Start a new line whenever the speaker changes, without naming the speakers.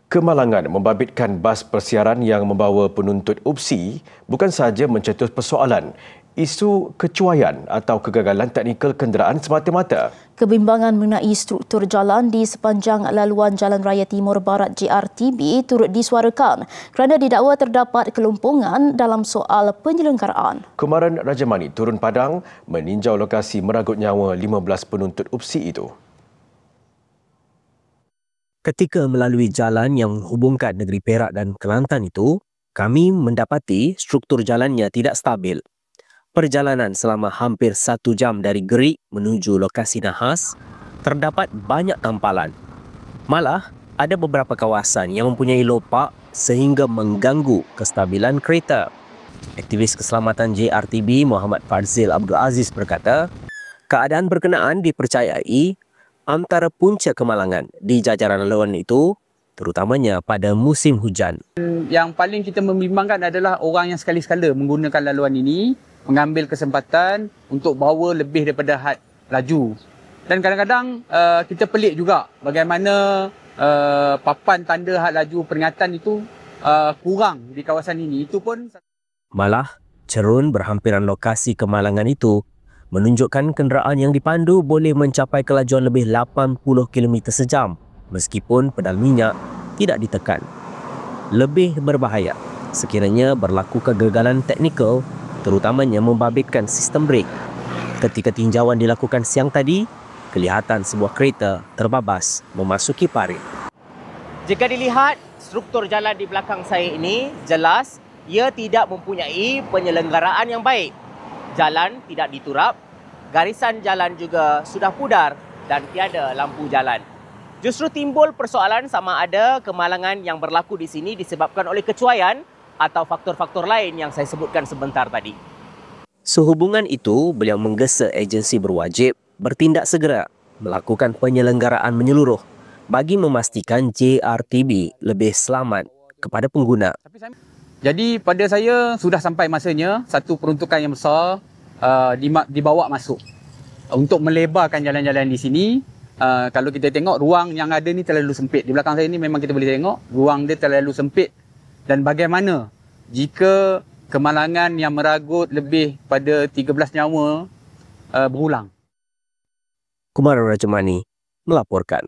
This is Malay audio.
Kemalangan membabitkan bas persiaran yang membawa penuntut UPSI bukan sahaja mencetus persoalan, isu kecuaian atau kegagalan teknikal kenderaan semata-mata.
Kebimbangan mengenai struktur jalan di sepanjang laluan Jalan Raya Timur Barat JRTB turut disuarakan kerana didakwa terdapat kelumpungan dalam soal penyelenggaraan.
Kumaran Rajamani turun padang meninjau lokasi meragut nyawa 15 penuntut UPSI itu.
Ketika melalui jalan yang menghubungkan negeri Perak dan Kelantan itu, kami mendapati struktur jalannya tidak stabil. Perjalanan selama hampir 1 jam dari Gerik menuju lokasi nahas, terdapat banyak tampalan. Malah, ada beberapa kawasan yang mempunyai lopak sehingga mengganggu kestabilan kereta. Aktivis keselamatan JRTB Muhammad Fadzil Abdul Aziz berkata, keadaan berkenaan dipercayai antara punca kemalangan di jajaran laluan itu, terutamanya pada musim hujan.
Yang paling kita membimbangkan adalah orang yang sekali-sekala menggunakan laluan ini, mengambil kesempatan untuk bawa lebih daripada had laju. Dan kadang-kadang kita pelik juga bagaimana papan tanda had laju peringatan itu kurang di kawasan ini. Itu pun
malah, cerun berhampiran lokasi kemalangan itu menunjukkan kenderaan yang dipandu boleh mencapai kelajuan lebih 80 km sejam meskipun pedal minyak tidak ditekan. Lebih berbahaya sekiranya berlaku kegagalan teknikal, terutamanya membabitkan sistem brek. Ketika tinjauan dilakukan siang tadi, kelihatan sebuah kereta terbabas memasuki parit.
Jika dilihat struktur jalan di belakang saya ini, jelas ia tidak mempunyai penyelenggaraan yang baik. Jalan tidak diturap, garisan jalan juga sudah pudar dan tiada lampu jalan. Justru timbul persoalan sama ada kemalangan yang berlaku di sini disebabkan oleh kecuaian atau faktor-faktor lain yang saya sebutkan sebentar tadi.
Sehubungan itu, beliau menggesa agensi berwajib bertindak segera melakukan penyelenggaraan menyeluruh bagi memastikan JRTB lebih selamat kepada pengguna.
jadi pada saya sudah sampai masanya satu peruntukan yang besar dibawa masuk untuk melebarkan jalan-jalan di sini. Kalau kita tengok ruang yang ada ni terlalu sempit. Di belakang saya ni memang kita boleh tengok ruang dia terlalu sempit. Dan bagaimana jika kemalangan yang meragut lebih pada 13 nyawa berulang?
Kumaran Rajamani melaporkan.